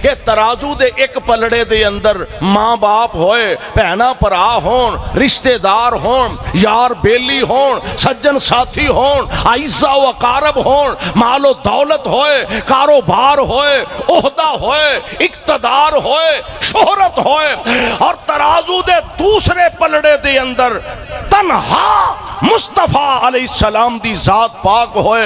کہ ترازو دے ایک پلڑے دے اندر ماں باپ ہوئے، بہنا پرا ہون، رشتہ دار ہون، یار بیلی ہون، سجن ساتھی ہون، اعزا و اقارب ہون، مال و دولت ہوئے، کاروبار ہوئے، عہدہ ہوئے، اقتدار ہوئے، شہرت ہوئے، اور ترازو دے دوسرے پلڑے دے اندر تنہا مصطفیٰ علیہ السلام دی ذات پاک ہوئے۔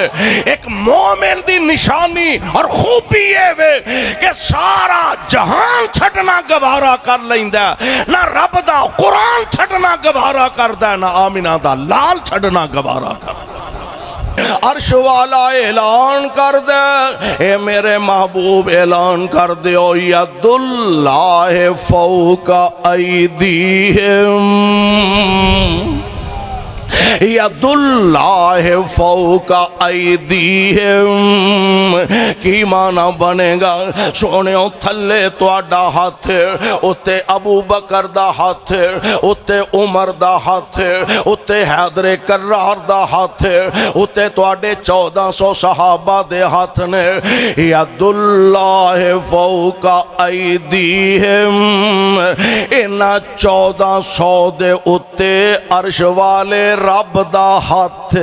ایک مومن دی نشانی اور خوبی یہ وے کہ سارا جہان چھڑنا گوارا کر لیندہ، نہ رب دا قرآن چھڑنا گوارا کردہ، نہ آمینہ دا لال چھڑنا گوارا کردہ۔ عرش والا اعلان کر دے، اے میرے محبوب اعلان کر دے، او ید اللہ فوق ایدیہم، ید اللہ فوق ایدیہم، کی معنی بنے گا؟ سونےوں تھلے تواڈا ہاتھ، اتے ابو بکر دا ہاتھ، اتے عمر دا ہاتھ، اتے حیدر کرار دا ہاتھ، اتے تواڈے 1400 صحابہ دے ہاتھ نے۔ ید اللہ فوق ایدیہم، انہاں 1400 دے اتے عرش والے رب دا ہاتھ،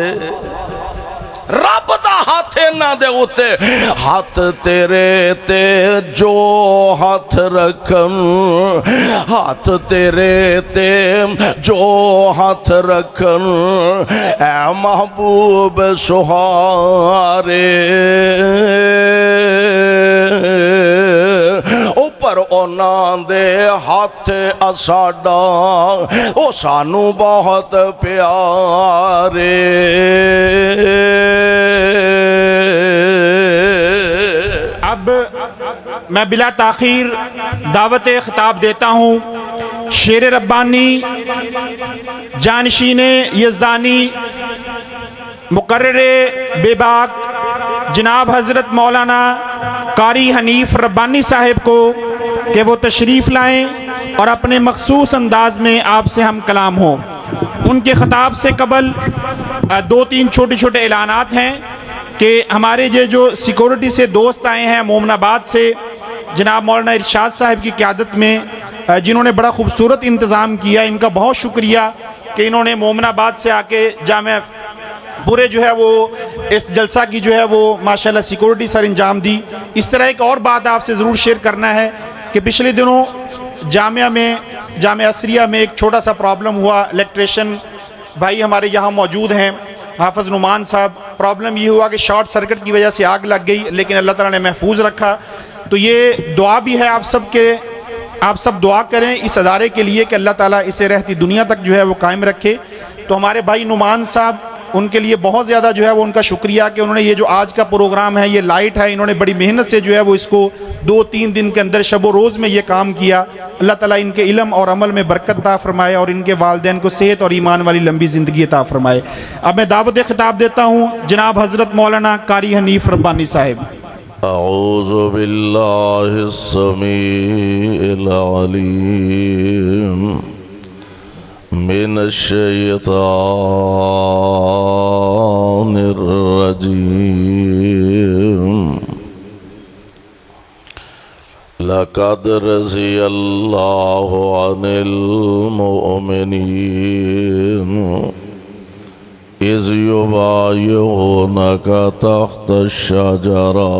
رب دا ہاتھ نہ دے اتے، ہاتھ تیرے تے جو ہاتھ رکھن، ہاتھ تیرے تے جو ہاتھ رکھن، اے محبوب سہارے، اوپر اونا دے ہاتھ اساڈا، او سانو بہت پیارے۔ اب میں بلا تاخیر دعوت خطاب دیتا ہوں شیر ربانی، جانشین یزدانی، مقرر بے باک جناب حضرت مولانا قاری حنیف ربانی صاحب کو کہ وہ تشریف لائیں اور اپنے مخصوص انداز میں آپ سے ہم کلام ہوں۔ ان کے خطاب سے قبل دو تین چھوٹے چھوٹے اعلانات ہیں کہ ہمارے جو سیکورٹی سے دوست آئے ہیں مومن آباد سے، جناب مولانا ارشاد صاحب کی قیادت میں، جنہوں نے بڑا خوبصورت انتظام کیا، ان کا بہت شکریہ کہ انہوں نے مومن آباد سے آ کے جامع پورے وہ اس جلسہ کی وہ ماشاءاللہ سیکورٹی سر انجام دی۔ اس طرح ایک اور بات آپ سے ضرور شیئر کرنا ہے کہ پچھلے دنوں جامعہ عصریہ میں ایک چھوٹا سا پرابلم ہوا، الیکٹریشن بھائی ہمارے یہاں موجود ہیں، حافظ نعمان صاحب، پرابلم یہ ہوا کہ شارٹ سرکٹ کی وجہ سے آگ لگ گئی، لیکن اللہ تعالیٰ نے محفوظ رکھا۔ تو یہ دعا بھی ہے آپ سب کے، آپ سب دعا کریں اس ادارے کے لیے کہ اللہ تعالیٰ اسے رہتی دنیا تک وہ قائم رکھے۔ تو ہمارے بھائی نعمان صاحب، ان کے لیے بہت زیادہ وہ ان کا شکریہ کہ انہوں نے یہ جو آج کا پروگرام ہے، یہ لائٹ ہے، انہوں نے بڑی محنت سے وہ اس کو 2-3 دن کے اندر شب و روز میں یہ کام کیا۔ اللہ تعالیٰ ان کے علم اور عمل میں برکت عطا فرمائے اور ان کے والدین کو صحت اور ایمان والی لمبی زندگی عطا فرمائے۔ اب میں دعوت خطاب دیتا ہوں جناب حضرت مولانا قاری حنیف ربانی صاحب۔ اعوذ باللہ السمیع العلیم من الشیطان الرجیم، لقد رضی اللہ عن المؤمنین اذ یبایعونک تحت الشجرہ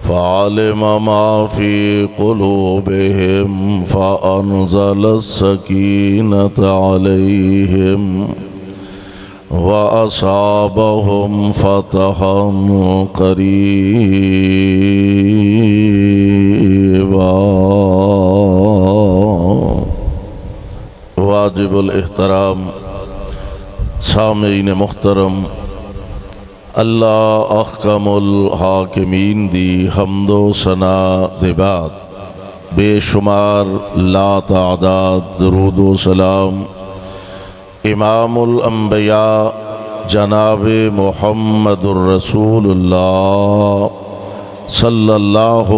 فعلم ما في قلوبهم فأنزل السكينة عليهم وأصابهم فتحا قريبا۔ واجب الاحترام سامعین محترم، اللہ احکم الحاکمین دی حمد و ثنا دے بعد بے شمار لا تعداد درود و سلام امام الانبیاء جناب محمد الرسول اللہ صلی اللہ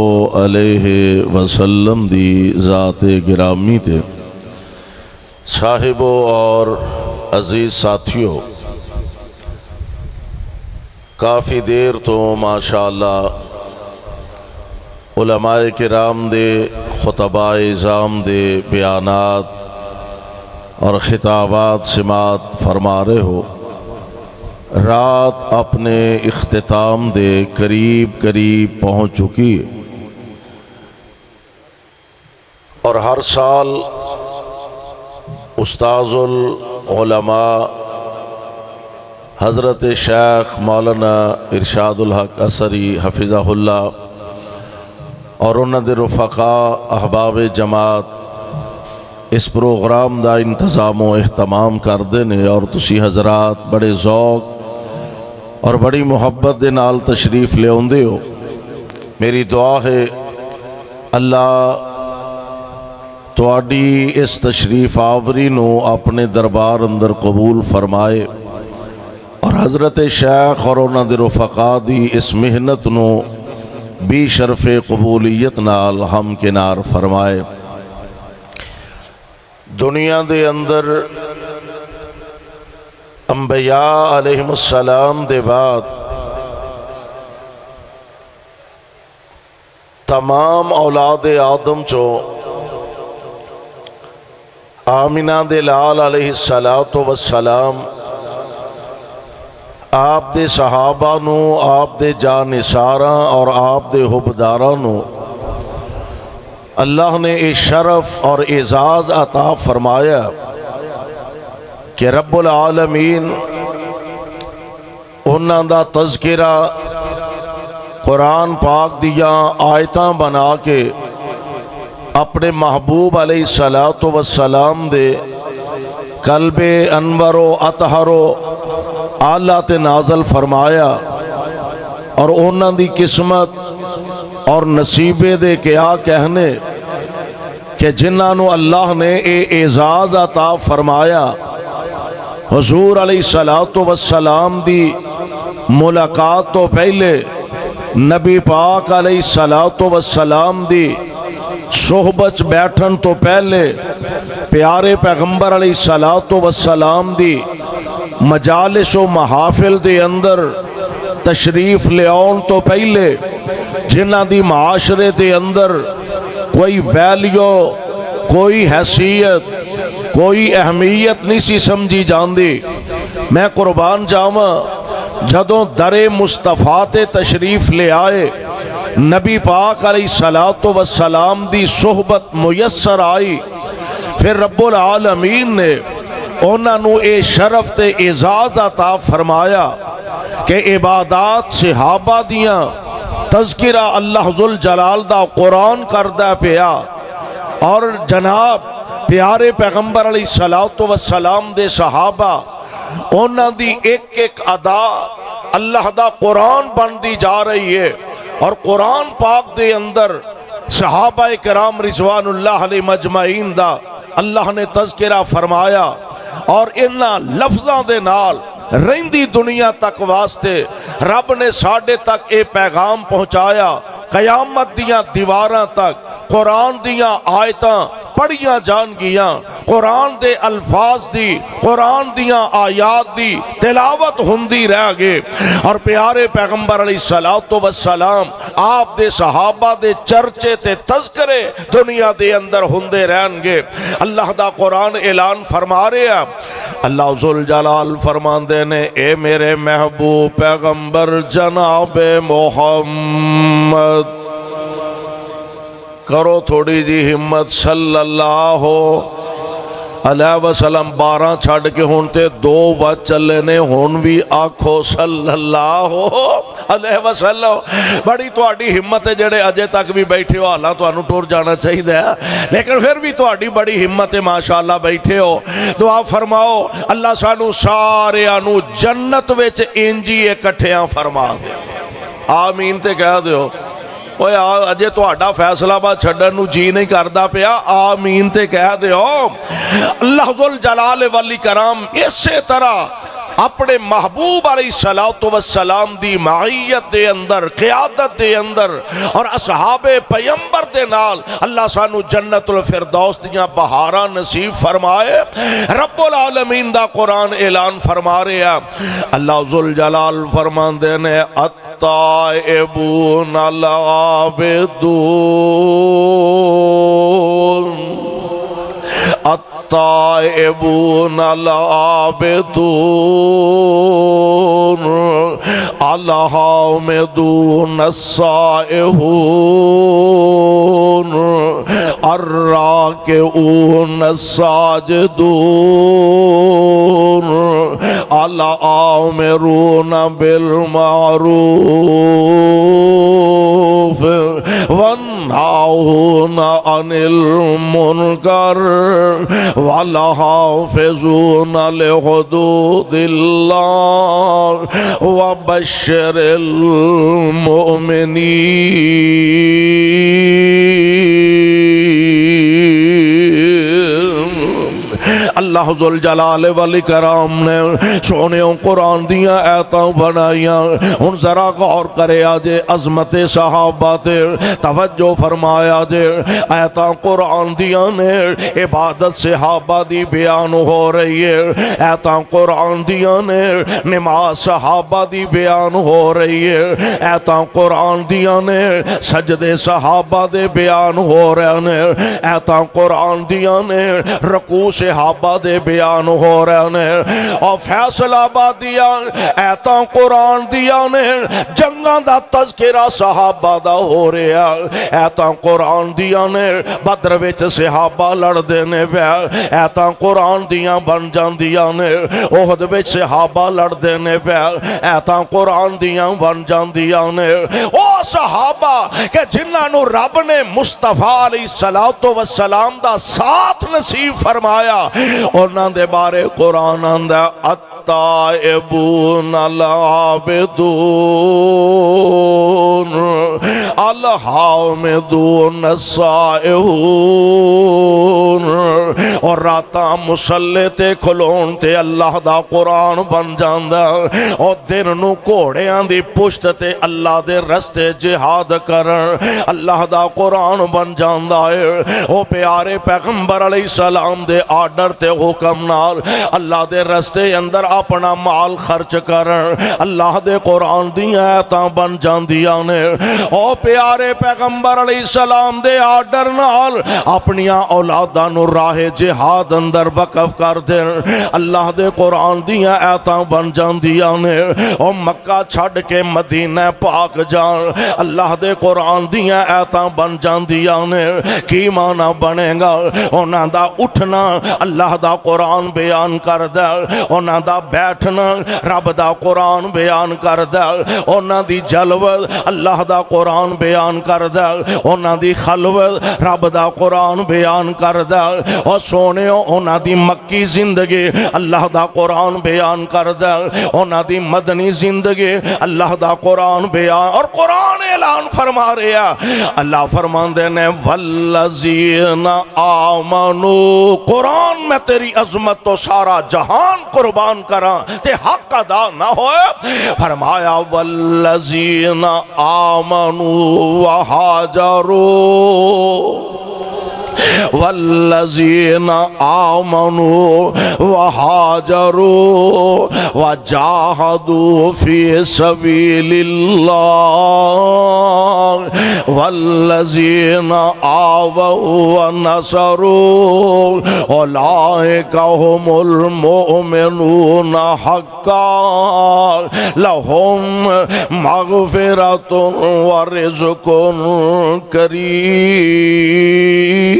علیہ وسلم دی ذات گرامی تے، صاحبوں اور عزیز ساتھیوں، کافی دیر تو ماشاءاللہ علماء کرام دے خطباء اعظام دے بیانات اور خطابات سماعت فرما رہے ہو۔ رات اپنے اختتام دے قریب پہنچ چکی ہے، اور ہر سال استاذ العلماء حضرت شیخ مولانا ارشاد الحق اثری حفظہ اللہ اور انہاں دے رفقاء احباب جماعت اس پروگرام دا انتظام و اہتمام کردے نے، اور تسی حضرات بڑے ذوق اور بڑی محبت دے نال تشریف لے آندے ہو۔ میری دعا ہے اللہ تواڈی اس تشریف آوری نو اپنے دربار اندر قبول فرمائے، اور حضرت شیخ اور انہاں دے رفقاء دی اس محنت نو بھی شرف قبولیت نال ہم کنار فرمائے۔ دنیا دے اندر انبیاء علیہم السلام دے بعد تمام اولاد آدم چو آمنہ دے لال علیہ السلام آپ دے صحابہ نو، آپ دے جانثاراں اور آپ دے حبداراں نو اللہ نے یہ شرف اور اعزاز عطا فرمایا کہ رب العالمین انہاں دا تذکرہ قرآن پاک دیا آیتاں بنا کے اپنے محبوب علیہ السلام دے قلب انور و اطہر و اعلیٰ تے نازل فرمایا، اور انہاں دی قسمت اور نصیبے دے کیا کہنے کہ جنہاں نو اللہ نے اے اعزاز عطا فرمایا۔ حضور علیہ السلام دی ملاقات تو پہلے، نبی پاک علیہ السلام دی صحبت بیٹھن تو پہلے، پیارے پیغمبر علیہ السلام دی مجالس و محافل دے اندر تشریف لے آن تو پہلے، جنہاں دی معاشرے دے اندر کوئی ویلیو، کوئی حیثیت، کوئی اہمیت نہیں سی سمجھی جاندی، میں قربان جاواں جدوں در مصطفیٰ تے تشریف لے آئے، نبی پاک علیہ السلام دی صحبت میسر آئی، پھر رب العالمین نے انہاں نو اے شرف تے اعزاز عطا فرمایا کہ عبادات صحابہ دیاں تذکرہ اللہ ذوالجلال دا قرآن کردہ پیا، اور جناب پیارے پیغمبر علیہ السلام دے صحابہ انہاں دی ایک ایک ادا اللہ دا قرآن بن دی جا رہی ہے، اور قرآن پاک دے اندر صحابہ کرام رضوان اللہ علیہ مجمعین دا اللہ نے تذکرہ فرمایا، اور انہاں لفظاں دے نال رہندی دنیا تک واسطے رب نے ساڈے تک اے پیغام پہنچایا، قیامت دیاں دیواراں تک قرآن دیاں آیتاں پڑھیاں جان گیاں، قرآن دے الفاظ دی، قرآن دیاں آیات دی تلاوت ہندی رہ گئے، اور پیارے پیغمبر علیہ السلام آپ دے صحابہ دے چرچے تے تذکرے دنیا دے اندر ہندے رہن گے۔ اللہ دا قرآن اعلان فرما رہے ہیں، اللہ ذوالجلال فرماندے نے اے میرے محبوب پیغمبر جناب محمد، کرو تھوڑی جی ہمت صلی اللہ علیہ وسلم، 12 چھڑ کے ہونتے 2 وقت چلے نے، ہون بھی آکھو صلی اللہ علیہ وسلم۔ بڑی تواڈی ہمت ہے جڑے اجے تک بھی بیٹھے ہو، اللہ تانوں ٹور جانا چاہیے ہے، لیکن پھر بھی تواڈی بڑی ہمت ہے، ماشاءاللہ بیٹھے ہو۔ دعا فرماؤ اللہ سانو سارے آنو جنت وچ انجی اکٹھیاں فرما دے، آمین تے کہہ دیو۔ اوے اجے تہاڈا فیصلہ با چھڈن نو جی نہیں کردا پیا، آمین تے کہہ دیو۔ اللہ ذوالجلال والی کرام اسی طرح اپنے محبوب علیہ الصلوۃ والسلام دی معیت دے اندر قیادت دے اندر اور اصحاب پیغمبر دے نال اللہ سانو جنت الفردوس دیاں بہاراں نصیب فرمائے۔ رب العالمین دا قرآن اعلان فرما رہے ہیں، اللہ ذوالجلال فرماندے نے التائبون العابدون التائبون العابدون الحامدون السائحون الراکعون الساجدون الآمرون بالمعروف والناہون عن المنکر والحافظون لحدود اللہ وبشر المؤمنین۔ اللہ ذوالجلال والاکرام نے سونیوں قرآن دیاں آیتاں بنائیاں، ہن ذرا غور کرے آجے عظمت صحابہ تے توجہ فرمایا جے، آیتاں قرآن دیاں نے عبادت صحابہ دی بیان ہو رہی ہے، آیتاں قرآن دیاں نے نماز صحابہ دی بیان ہو رہی ہے، آیتاں قرآن دیاں نے سجدے صحابہ دے بیان ہو رہے ہیں، آیتاں قرآن دیاں نے رکوع صحابہ دے بیان ہو رہے ہیں، اور فیصل آبادیاں آیتاں قرآن دیاں نے جنگاں دا تذکرہ صحابہ دا ہو رہا، آیتاں قرآن دیاں نے بدر وچ صحابہ لڑ دینے پیا، آیتاں قرآن دیاں بن جاندیاں نے احد وچ صحابہ لڑ دینے پیا، آیتاں قرآن دیاں بن جاندیاں نے او صحابہ کہ جنہاں نو رب نے مصطفیٰ علیہ الصلوۃ والسلام دا ساتھ نصیب فرمایا، انہاں دے بارے قرآن آندا التائبون العابدون الحامدون السائحون، اور راتاں مسلے تے کھلون تے اللہ دا قرآن بن جاندا، اور دن نو گھوڑیاں دی پشت تے اللہ دے رستے جہاد کرن اللہ دا قرآن بن جاندا ہے۔ او پیارے پیغمبر علیہ السلام دے آرڈر تے حکم نال اللہ دے رستے اندر اپنا مال خرچ کرن اللہ دے قرآن دیاں آیتاں بن جاندیاں نے۔ او پیارے پیغمبر علیہ السلام دے آرڈر نال اپنیاں اولاداں نو راہ جہاد اندر وقف کر دین اللہ دے قرآن دیاں آیتاں بن جاندیاں نے۔ او مکہ چھڑ کے مدینہ پاک جان اللہ دے قرآن دیاں آیتاں بن جاندیاں نے۔ کی معنی بنے گا؟ انہاں دا اٹھنا اللہ دا قرآن بیان کر دے، انہاں دا بیٹھنا رب دا قرآن بیان کر دے، انہاں دی جلوت اللہ دا قرآن بیان کر دے، انہاں دی خلوت رب دا قرآن بیان کر دے، اور سونیوں انہاں دی مکی زندگی اللہ دا قرآن بیان کر دے، انہاں دی مدنی زندگی اللہ دا قرآن بیان، اور قرآن اعلان فرما رہا اللہ فرماندے نے والذین آمنوا، قرآن میں تیری عظمت تو سارا جہان قربان کراں تے حق ادا نہ ہوئے، فرمایا والذین آمنوا وہاجروا والذین آمنوا وہاجروا وجاہدوا فی سبیل اللہ والذین آووا ونصروا اولئک هم المؤمنون حقا لهم مغفرۃ ورزق کریم۔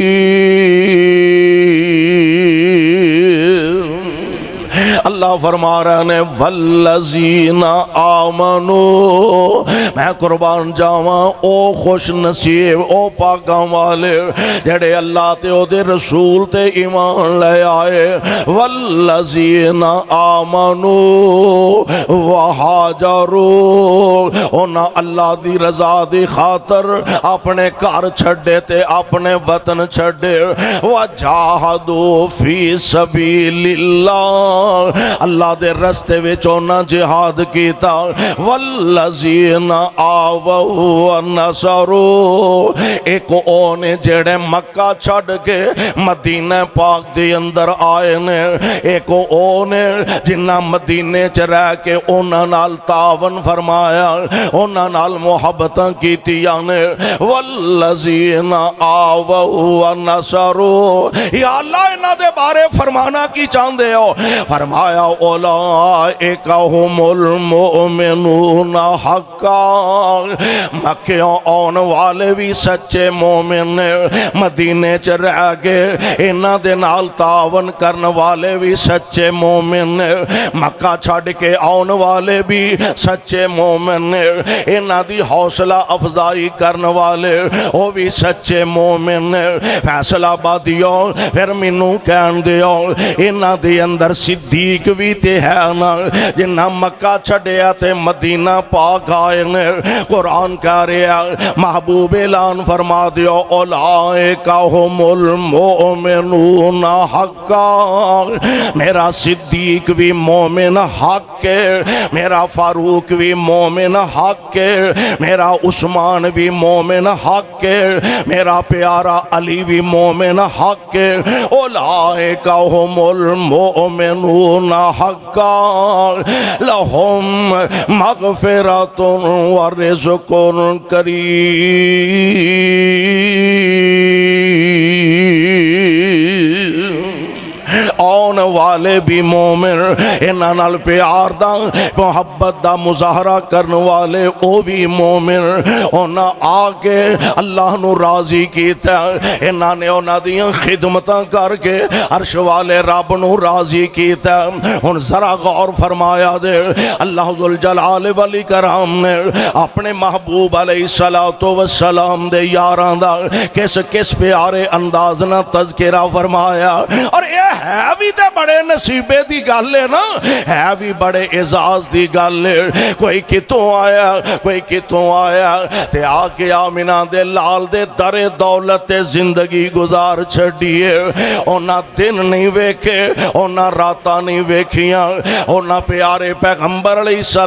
اللہ فرما رہے ہیں والذین آمنوا، میں قربان جاواں او خوش نصیب او پاکاں والے جڑے اللہ تے او دے رسول تے ایمان لے آئے، والذین آمنوا وہاجروا، انہاں اللہ دی رضا دی خاطر اپنے گھر چھڑے تے اپنے وطن چھڑے، وجاہدوا فی سبیل اللہ، اللہ دے رستے وچ انہاں جہاد کیتا والذین آووا ونصروا ایک اونے جڑے مکہ چھڈ کے مدینہ پاک دے اندر آئے نے ایک اونے جنہ مدینے چ رہ کے انہاں نال تعاون فرمایا انہاں نال محبتاں کیتیاں نے والذین آووا ونصروا یا اللہ انہاں دے بارے فرمانا کی چاہندے ہو فرمایا اولئک هم المؤمنون حقا مکیوں آن والے بھی سچے مومن نے مدینے چ رہ کے انہاں دے نال تعاون کرن والے بھی سچے مومن نے مکہ چھڈ کے آن والے بھی سچے مومن نے انہاں دی حوصلہ افزائی کرن والے وہ بھی سچے مومن نے فیصلہ بادیوں پھر مینوں کہن دیو انہاں دے اندر صدیق بھی تے ہے نا جنہ مکہ چھڈیا تے مدینہ پاک آئے نے قرآن کہہ رہا محبوب اعلان فرما دیو اولئک هم المؤمنون حقا میرا صدیق بھی مومن حق ہے میرا فاروق بھی مومن حق ہے میرا عثمان بھی مومن حق ہے میرا پیارا علی بھی مومن حق ہے اولئک هم المؤمنون حقا لهم مغفرۃ ورزق کریم آن والے بھی مومن انہاں نال پیار دا محبت دا مظاہرہ کرن والے او بھی مومن انہاں آگے اللہ نو راضی کیتا انہاں نے انہاں دیاں خدمتاں کر کے عرش والے رب نو راضی کیتا ہن ذرا غور فرمایا دے اللہ ذوالجلال والاکرام نے اپنے محبوب علیہ الصلوۃ والسلام دے یاراں دا کس کس پیارے انداز نہ تذکرہ فرمایا اور یہ ہے بھی تے بڑے نصیبے دی گل ہے نا ہے بھی بڑے اعزاز دی گل ہے کوئی کتوں آیا کوئی کتوں آیا تے آ کے آمنہ دے لال دے در دولت زندگی گزار چھڑیے اونا دن نہیں ویکھے اونا راتا نہیں ویکھیاں اونا پیارے پیغمبر علیہ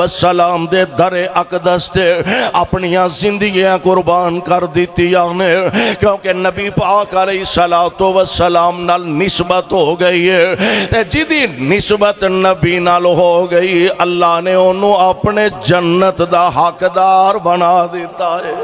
السلام دے در اقدس تے اپنیاں زندگیاں قربان کر دیتیاں نے کیونکہ نبی پاک علیہ السلام نال نسبت ہو گئی ہے جدی نسبت نبی نال ہو گئی اللہ نے انہوں اپنے جنت دا حقدار بنا دیتا ہے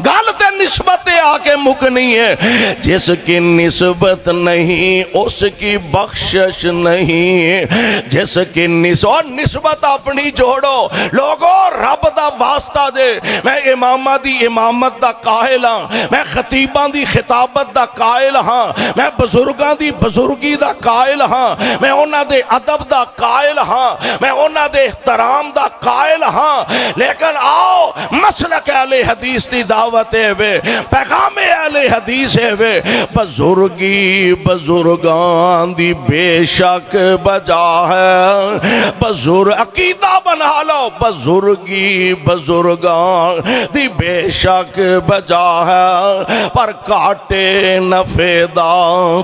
گالت نسبت آکے مکنی ہے جس کی نسبت نہیں اس کی بخشش نہیں جس کی نسبت اپنی جوڑو لوگوں رب دا واسطہ دے میں امامہ دی امامت دا قائل ہاں میں خطیبان دی خطابت دا قائل ہاں میں بزرگان دی بزرگی دا قائل ہاں میں انہاں دے ادب دا قائل ہاں میں انہاں دے احترام دا قائل ہاں لیکن آؤ مسلک اہل حدیث دی دعوت ہے وے پیغام اہل حدیث ہے وے بزرگی بزرگان دی بے شک بجا ہے بزرگ عقیدہ بنا لو بزرگی بزرگان دی بے شک بجا ہے پر کاٹے نفیدہ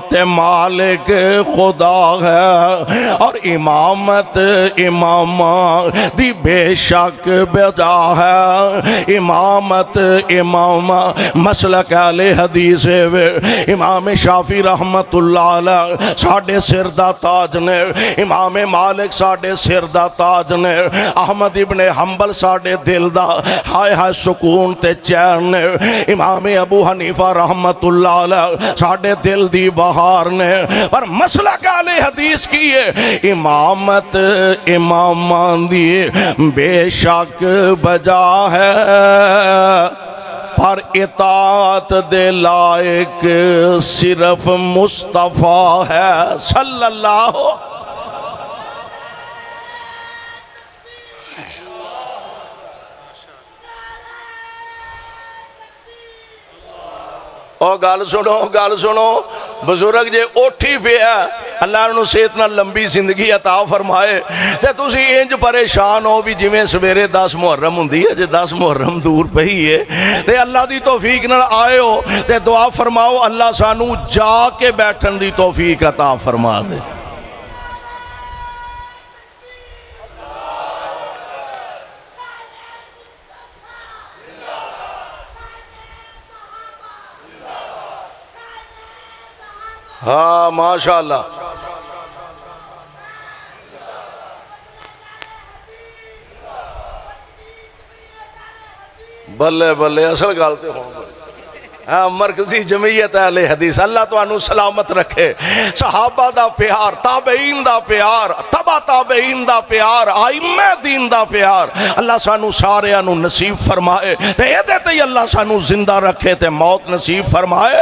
تے مالک خدا ہے اور امامت امامہ دی بے شک بجا ہے امامت امامہ مسلک اہل حدیث ہے امام شافی رحمت اللہ علیہ ساڑھے سر دا تاج نے امام مالک ساڑھے سر دا تاج نے احمد ابن حنبل ساڑھے دل دا ہائے ہائے سکون تے چین نے امام ابو حنیفہ رحمت اللہ علیہ ساڑھے دل دی بہار نے پر مسلک اہل حدیث کی ہے امامت امامان دی بے شک بجا ہے پر اطاعت دے لائق صرف مصطفیٰ ہے صلی اللہ او گال سنو بزرگ جے اٹھی پیا اللہ انہوں سیتنا لمبی زندگی عطا فرمائے تے تسی انج پریشان ہو بھی جویں سویرے 10 محرم ہوندی ہے جے 10 محرم دور پئی ہے تے اللہ دی توفیق نال آئے ہو تے دعا فرماؤ اللہ سانو جا کے بیٹھن دی توفیق عطا فرما دے ہاں ماشاء اللہ. بلے بلے اصل گل تو ہو مرکزی جمعیت اہل حدیث اللہ تو سلامت رکھے. صحابہ دا پیار، تابعین دا پیار، تبا تابعین دا پیار، ائمہ دین دا پیار اللہ سانو سارے انو نصیب فرمائے تے ایدے تے اللہ سانو زندہ رکھے تے موت نصیب فرمائے.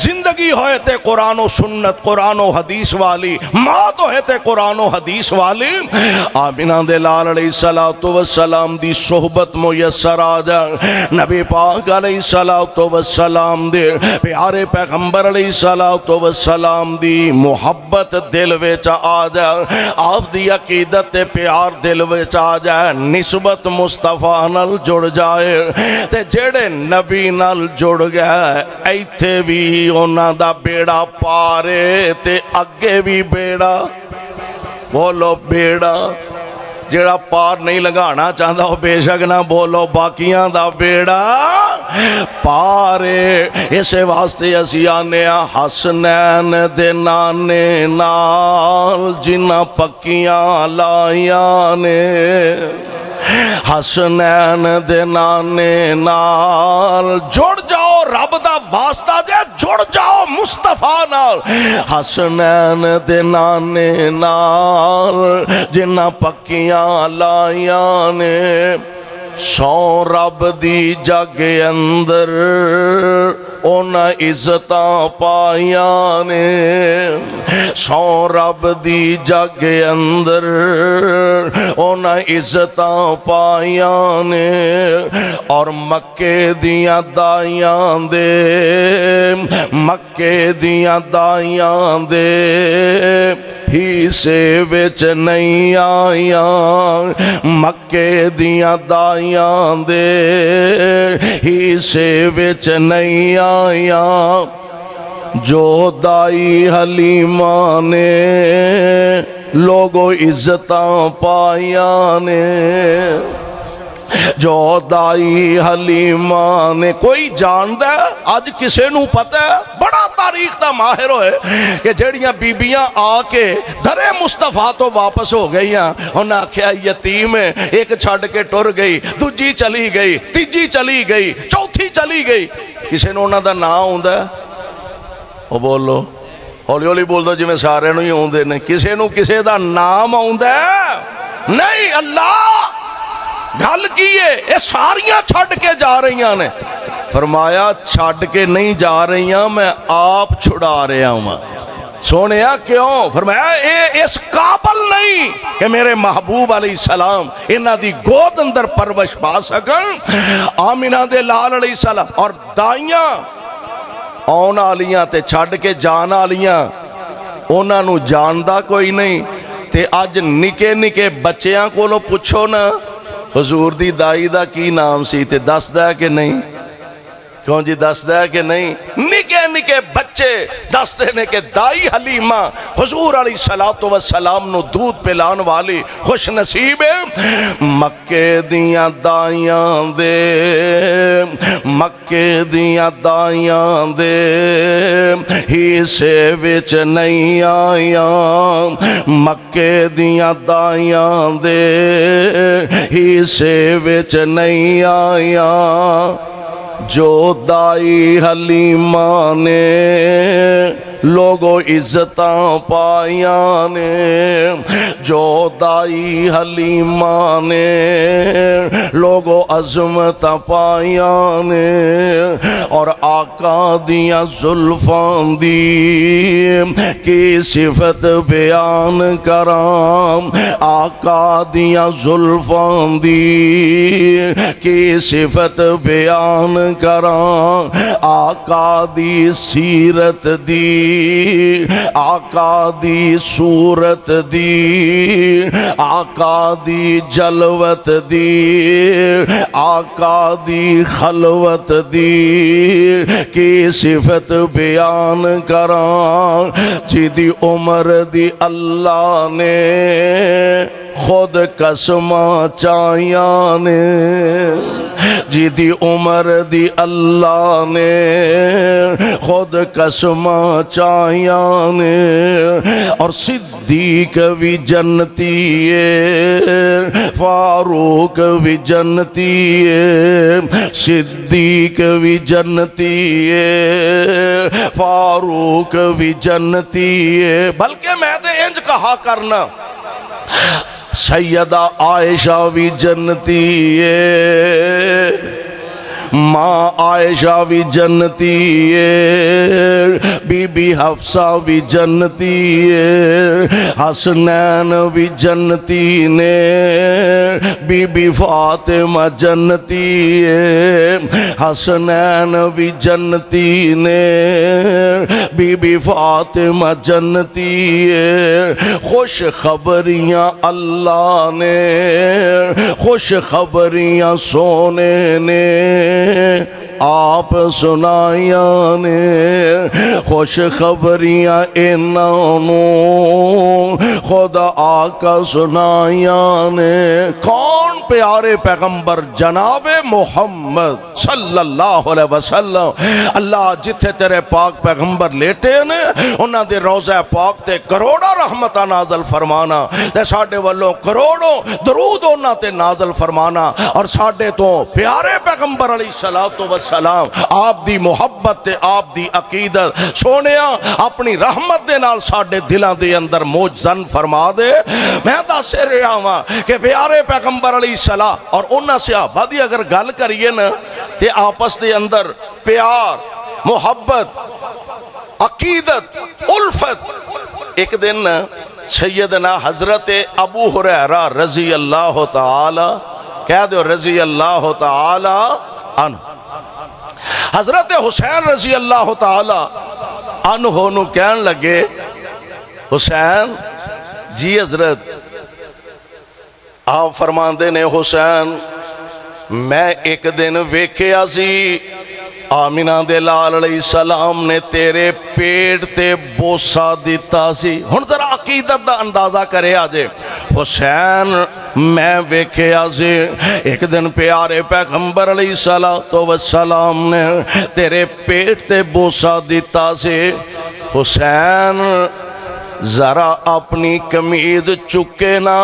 زندگی ہوئے تے قرآن و سنت، قرآن و حدیث والی، موت ہوئے تے قرآن و حدیث والی. آمینہ دے لال علیہ السلام دی صحبت میسر آ جائے. نبی پاک علیہ السلام دے پیارے پیغمبر علیہ السلام دی محبت دل وچ آ جائے. آپ دی عقیدت پیار دل وچ آ جائے. نسبت مصطفیٰ نال جڑ جائے تے جڑے نبی نال جڑ گئے ایتھے بھی انہاں دا بیڑا پارے تے اگے بھی بیڑا. بولو بیڑا. جڑا پار نہیں لگانا چاہتا ہو بے شک نہ بولو باقیاں دا بیڑا پارے. اسے واسطے اسی آنے حسنین دے نانے نال جنہ پکیاں لائیاں نے. حسنین دے نانے نال جڑ جاؤ رب دا واسطہ دے جڑ جاؤ مصطفیٰ نال. حسنین دے نانے نال جنہ پکیاں لائیاں نے. سو رب دی جگ اندر اونا عزتاں پائیاں نے. سو رب دی جگ اندر اونا عزتاں پائیاں نے. اور مکے دیاں دائیاں دے، مکے دیاں دائیاں دے ہی سے وچ نہیں آیاں. مکے دیاں دائیاں دے ہی سے وچ نہیں آیاں. جو دائی حلیمہ نے لوگو عزتاں پائیاں نے. جو دائی حلیمہ نے کوئی جاندہ ہے آج کسے نو پتہ ہے بڑا تاریخ دا ماہر ہوئے کہ جڑیاں بیبیاں آ کے درے مصطفیٰ تو واپس ہو گئی ہیں. انہاں کیا یتیم ہے، ایک چھڑ کے ٹر گئی، دوجی چلی گئی، تیجی چلی گئی، چوتھی چلی گئی. کسے نو انہاں دا نام ہوندہ ہے؟ وہ بولو ہولی ہولی بول دو جی میں سارے نو ہی ہوندے نے. کسے نو کسے دا نام ہوندہ ہے؟ نہیں. اللہ گل کیے یہ ساریاں چھڑ کے جا رہی ہیں. فرمایا چھڑ کے نہیں جا رہی ہیں، میں آپ چھڑا رہا ہوں. سونیا کیوں؟ فرمایا اے اس قابل نہیں کہ میرے محبوب علیہ السلام انہاں دی گود اندر پرورش پا سکن. آمینہ دے لال علیہ السلام اور دائیاں آن آلیاں تے چھڑ کے جان آلیاں انہاں نو جاندہ کوئی نہیں. تے آج نکے نکے بچیاں کو لو پوچھو نا حضور دی دائی دا کی نام سی تے دس دا کہ نہیں؟ کیوں جی دس دا کہ نہیں؟ نکے نکے بچے دس دینے کے دائی حلیمہ حضور علیہ السلام نو دودھ پلان والی خوش نصیب ہے. مکے دیاں دائیاں دے، مکے دیاں دائیاں دے ہی سے وچ نہیں آیاں. مکے دیاں دائیاں دے ہی سے وچ نہیں آیاں. جو دائی حلیمہ نے لوگو عزتاں پائیاں نے. جو دائی حلیمہ نے لوگو عظمتاں پائیاں نے. اور آقا دیاں زلفاں دی کی صفت بیان کرام. آقا دیاں زلفاں دی کی صفت بیان کرام. آقا دی سیرت دی، آقا دی صورت دی، آقا دی جلوت دی، آقا دی خلوت دی کی صفت بیان کراں. جی دی عمر دی اللہ نے خود قسماں چاہیاں نے. جی دی عمر دی اللہ نے خود قسم چاہیاں نے اور صدیق بھی جنتی ہے فاروق بھی جنتی ہے صدیق بھی جنتی ہے فاروق بھی جنتی ہے بلکہ میں دے انج کہا کرنا سیدہ عائشہ بھی جنتی ہے ماں عائشہ بھی جنتی ہے بی بی حفصہ بھی جنتی ہے حسنین بھی جنتی نے بی بی فاطمہ جنتی ہے حسنین بھی جنتی نے بی بی فاطمہ جنتی ہے خوش خبریاں اللہ نے خوش خبریاں سونے نے آپ سنائیاں نے خوش خبریاں انہوں خدا آقا سنائیاں نے کون پیارے پیغمبر جناب محمد صلی اللہ علیہ وسلم اللہ جتھے تیرے پاک پیغمبر لیٹے نے انہاں دے روضہ پاک تے کروڑا رحمتہ نازل فرمانا تے ساڑھے والوں کروڑوں درود انہاں تے نازل فرمانا اور ساڑھے تو پیارے پیغمبر علیہ السلام آپ دی محبت تے آپ دی عقیدت سونیا اپنی رحمت دے نال ساڑھے دلان دے اندر موجزن فرما دے میں دا سے رہا ہوں کہ پیارے پیغمبر علیہ السلام اور انہاں سے آبادی اگر گل کریے نا تے آپس دے اندر پیار محبت عقیدت الفت ایک دن سیدنا حضرت ابو ہریرہ رضی اللہ تعالی کہہ دو رضی اللہ تعالی عنہ حضرت حسین رضی اللہ تعالی عنہ نو کہن لگے حسین جی حضرت آپ فرماندے نے حسین میں ایک دن ویکھیا سی آمینہ دے لال علیہ السلام نے تیرے پیٹ تے بوسا دیتا سی ہن ذرا عقیدت دا اندازہ کرے آجے حسین میں ویکھیا سی ایک دن پیارے پیغمبر علیہ السلام نے تیرے پیٹ تے بوسا دیتا سی حسین ذرا اپنی قمیض چکے نا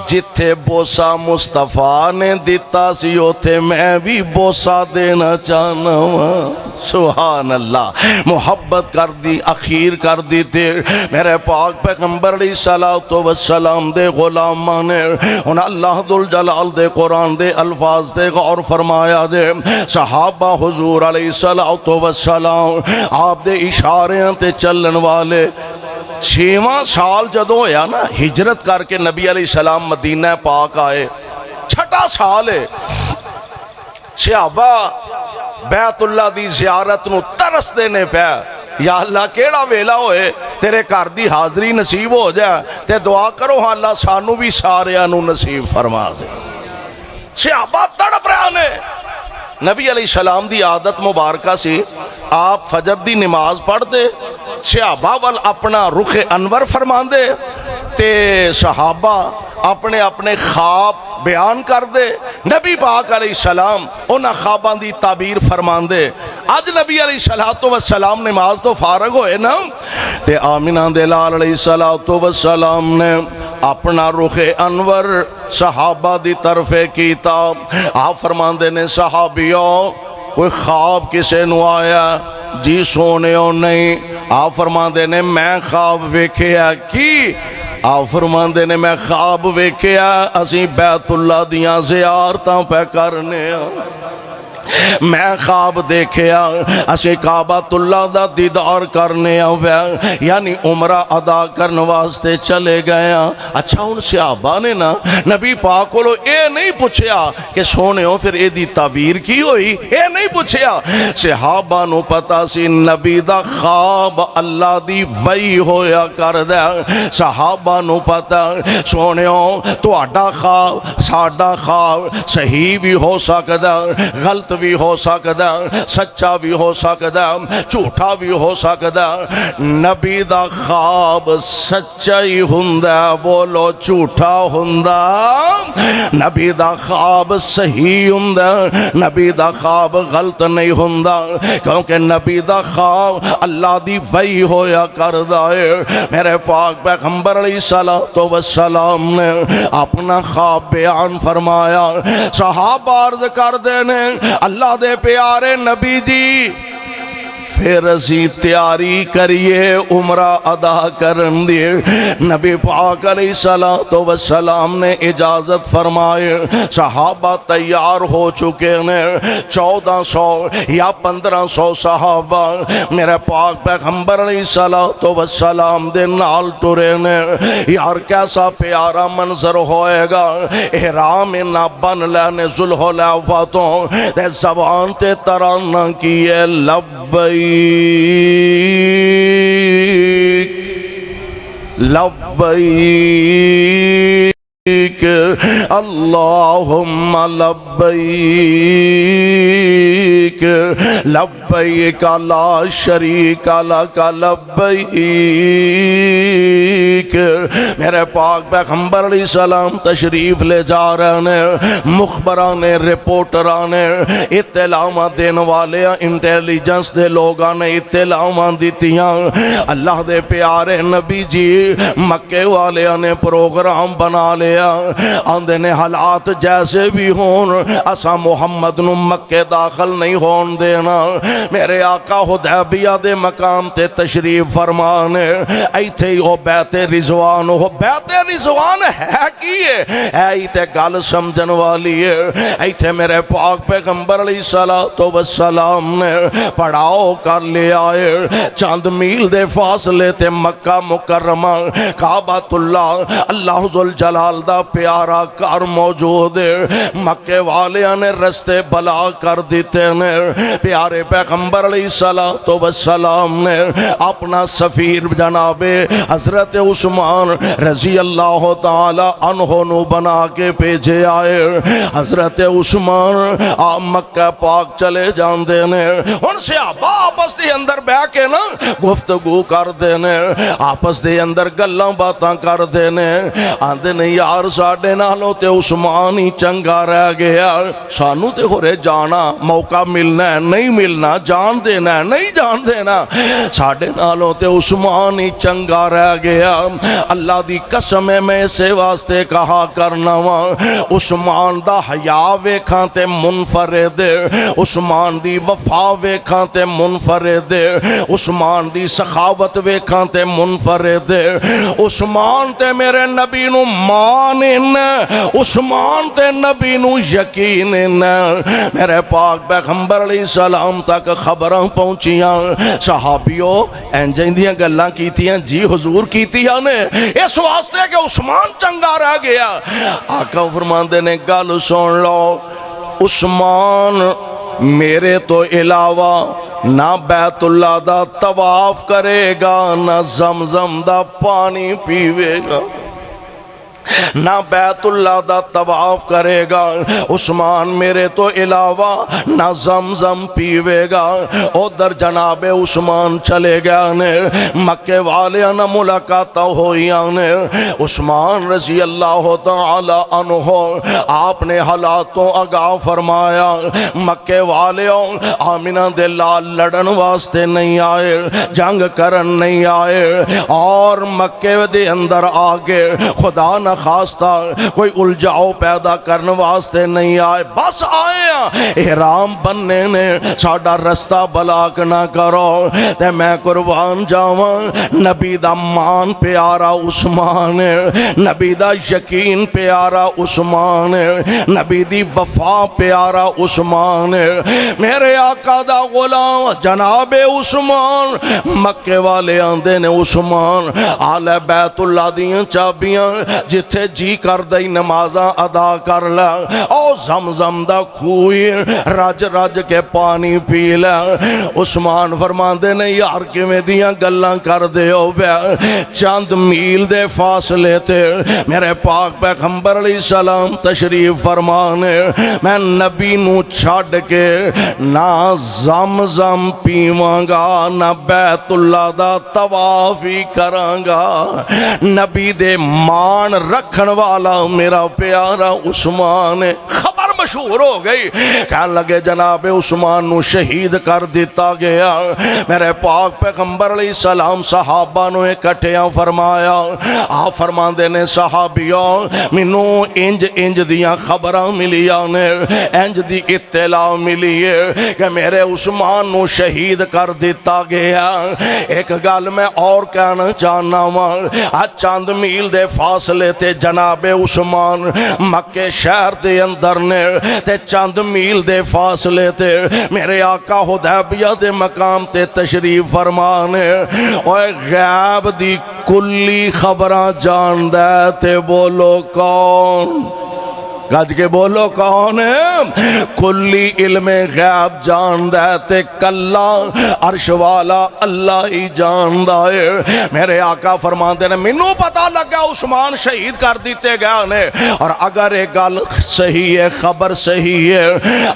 جتھے بوسا مصطفیٰ نے دیتا سی اوتھے میں بھی بوسا دینا چاہنا ہوں سبحان اللہ محبت کر دی اخیر کر دی تھی میرے پاک پیغمبر علیہ السلام دے غلامان نے ان اللہ ذوالجلال دے قرآن دے الفاظ دے غور فرمایا دے صحابہ حضور علیہ السلام آپ دے اشاریاں تے چلن والے 6واں سال جدوں ہویا نا ہجرت کر کے نبی علیہ السلام مدینہ پاک آئے 6واں سال ہے صحابہ بیت اللہ دی زیارت نو ترس دینے پہ یا اللہ کیڑا ویلا ہوئے تیرے گھر دی حاضری نصیب ہو جائے تے دعا کرو ہاں اللہ سانو بھی سارے انو نصیب فرما دے صحابہ تڑپ رہے نے نبی علیہ السلام دی عادت مبارکہ سی آپ فجر دی نماز پڑھ دے صحابہ وال اپنا رخ انور فرمان دے تے صحابہ اپنے اپنے خواب بیان کر دے نبی پاک علیہ السلام انہاں خواباں دی تعبیر فرمان دے آج نبی علیہ السلام نماز تو فارغ ہوئے نا تے آمینہ دے لال علیہ السلام نے اپنا رخ انور صحابہ دی طرف کیتا آپ فرمان دے نے صحابیوں کوئی خواب کسے نو آیا جی سونے ہو نہیں آپ فرماندے نے میں خواب ویکھیا کی آپ فرماندے نے میں خواب ویکھیا اسی بیت اللہ دیاں زیارتاں پہ کرنے میں خواب دیکھیا اسی کعبۃ اللہ دا دیدار کرنے آوے یعنی عمرہ ادا کرنے واسطے چلے گئے اچھا ان صحابہ نے نا نبی پاک کو اے نہیں پوچھیا کہ سونے ہو پھر اے دی تعبیر کی ہوئی اے نہیں پوچھیا صحابہ نو پتا سی نبی دا خواب اللہ دی وحی ہویا کر دے صحابہ نو پتا سونے ہو تو اڈا خواب ساڈا خواب صحیح بھی ہو سکتا غلط بھی ہو سکدا سچا بھی ہو سکدا جھوٹا بھی ہو سکدا نبی دا خواب سچا ہی ہوندا بولو جھوٹا ہوندا نبی دا خواب صحیح ہوندا نبی دا خواب غلط نہیں ہوندا کیونکہ نبی دا خواب اللہ دی وحی ہویا کردا ہے میرے پاک پیغمبر علیہ الصلوۃ والسلام نے اپنا خواب بیان فرمایا صحابہ عرض کر دینے اللہ دے پیارے نبی جی پھر اسی تیاری کریے عمرہ ادا کرن دی نبی پاک علیہ الصلوۃ والسلام نے اجازت فرمائے صحابہ تیار ہو چکے نے 1400 یا 1500 صحابہ میرے پاک پیغمبر علیہ الصلوۃ والسلام دے نال ٹرے نے یار کیسا پیارا منظر ہوئے گا احرام نہ بن لینے ذوالحلیفہ تو تے زبان تے ترانہ کیے لبیک لبیک اللہم لبیک لبیک لا شریک لک لبیک میرے پاک پیغمبر علیہ السلام تشریف لے جا رہے ہیں مخبران رپورٹران اطلاع دین والے انٹیلیجنس دے لوگاں نے اطلاع دیتیاں اللہ دے پیارے نبی جی مکے والے نے پروگرام بنا لیا آندے نے حالات جیسے بھی ہون اسا محمد نو مکے داخل نہیں ہون دینا میرے آقا حدیبیہ دے مقام تے تشریف فرمانے ایتھے ہو بیت رضوان ہو بیت رضوان ہے کیے ایتھے گل سمجھن والی ہے ایتھے میرے پاک پیغمبر علیہ الصلوۃ والسلام نے پڑاؤ کر لیا ہے چند میل دے فاصلے تے مکہ مکرمہ کعبۃ اللہ اللہ ذوالجلال دا پیارا کار موجود ہے مکے والیاں نے رستے بلا کر دیتے نے پیارے پیغمبر علیہ الصلوۃ والسلام نے اپنا سفیر جناب حضرت عثمان رضی اللہ تعالی عنہ نو بنا کے بھیجے آئے حضرت عثمان آپ مکہ پاک چلے جاندے نے ان سے آپس دے اندر بہ کے نا گفتگو کر دینے آپس دے اندر گلاں باتاں کر دینے آندے نے یار ساڑھے نالوں تے عثمان ہی چنگا رہ گیا سانو تے ہو رہے جانا موقع ملنا ہے نہیں ملنا جان دینا ہے نہیں جان دینا ساڑھے نالوں تے عثمان ہی چنگا رہ گیا اللہ دی قسم میں سے واسطے کہا کرنا عثمان دا حیا ویکھاں تے منفرد عثمان دی وفا ویکھاں تے منفرد عثمان دی سخاوت ویکھاں تے منفرد عثمان تے میرے نبی نو مانن عثمان تے نبی نو یقین میرے پاک پیغمبر علیہ السلام تک خبراں پہنچیاں صحابیوں انجیں دیاں گلاں کیتیاں جی حضور کیتیاں نے اس واسطے کہ عثمان چنگا رہ گیا آقا فرماندے نے گل سن لو عثمان میرے تو علاوہ نہ بیت اللہ دا طواف کرے گا نہ زمزم دا پانی پیوے گا نہ بیت اللہ دا طواف کرے گا عثمان میرے تو علاوہ نہ زمزم پیوے گا ادھر جناب عثمان چلے گیا نے مکے والے نہ ملاقات ہوئیاں نے عثمان رضی اللہ تعالی عنہ آپ نے حالاتوں آگاہ فرمایا مکے والے آمینہ دے لال لڑن واسطے نہیں آئے جنگ کرن نہیں آئے اور مکے دے اندر آگے خدا نہ خواستہ کوئی الجھاؤ پیدا کرنے واسطے نہیں آئے بس آئے احرام بننے نے ساڑھا رستہ بلاک نہ کرو تے میں قربان جاواں نبی دا مان پیارا عثمان نبی دا یقین پیارا عثمان نبی دی وفا پیارا عثمان میرے آقا دا غلام جناب عثمان مکے والے آندے نے عثمان آل بیت اللہ دیاں چابیاں جتھے جی کر دئی نمازاں ادا کر لے او زمزم دا کھو ہوئی رج رج کے پانی پی لے۔ عثمان فرماندے نے یار کیویں دیاں گلاں کر دے ہو پیا، چند میل دے فاصلے تے میرے پاک پیغمبر علیہ السلام تشریف فرمانے، میں نبی نو چھڈ کے نہ زمزم پیواں گا نہ بیت اللہ دا طواف ہی کراں گا۔ نبی دے مان رکھن والا میرا پیارا عثمان ہے۔ خبر مشہور ہو گئی، کہنے لگے جناب عثمان نو شہید کر دیتا گیا۔ میرے پاک پیغمبر علیہ السلام صحابہ نو اکٹھیاں فرمایا، آپ فرماندے نے صحابیوں مینوں انج انج دیاں خبراں ملیاں نے، انج دی اطلاع ملی ہے کہ میرے عثمان نو شہید کر دیتا گیا۔ ایک گل میں اور کہنا چاہنا ہاں، چند میل دے فاصلے تے جناب عثمان مکے شہر دے اندر نے، تے چند میل دے فاصلے تے میرے آقا حدیبیہ دے مقام تے تشریف فرمانے۔ اوے غیب دی کلی خبراں جاندے تے بولو کون؟ گج کے بولو کون ہے؟ کلی علم غیب جاندہ تے کلا عرش والا اللہ ہی جاندہ ہے۔ میرے آقا فرماندے نے مینوں پتا لگا عثمان شہید کر دیتے گئے نے، اور اگر ایک گل صحیح ہے، خبر صحیح ہے،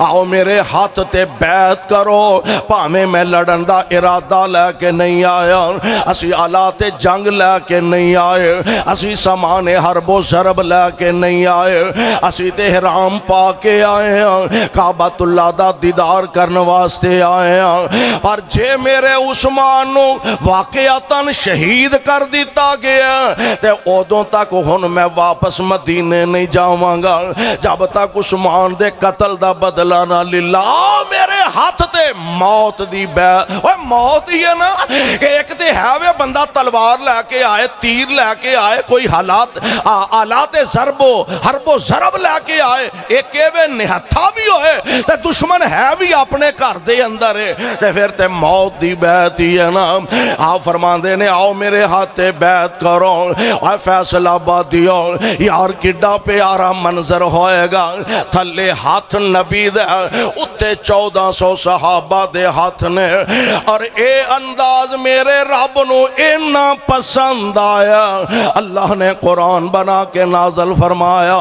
آؤ میرے ہاتھ تے بیعت کرو، پامیں میں لڑن دا ارادہ لے کے نہیں آیا، اسی آلات جنگ لے کے نہیں آئے، اسی سامان حرب و ضرب لے کے نہیں آئے، اسی احرام پا کے آئے ہیں، کعبۃ اللہ دا دیدار کرنے واسطے آئے ہیں، پر جے میرے عثمان نو واقعتاً شہید کر دیتا گیا تے اودوں تک ہن میں واپس مدینے نہیں جاواں گا جب تک عثمان دے قتل دا بدلہ نہ للہ میرے ہاتھ تے موت دی بے موت ہی ہے نا، کہ ایک تے ہے وے بندہ تلوار لے کے آئے، تیر لے کے آئے، کوئی آلات ضرب و حرب و ضرب لے کے آئے، ایک ایوے نہتھا بھی ہوئے تے دشمن ہے بھی اپنے گھر دے اندر ہے، تے پھر تے موت دی بیعت ہی ہے نا۔ آپ فرماندے نے آؤ میرے ہاتھ تے بیعت کرو، اے فیصل آبادیو یار کڈا پیارا منظر ہوئے گا، تھلے ہاتھ نبی دے اتے 1400 صحابہ دے ہاتھ نے، اور اے انداز میرے رب نو اینا پسند آیا، اللہ نے قرآن بنا کے نازل فرمایا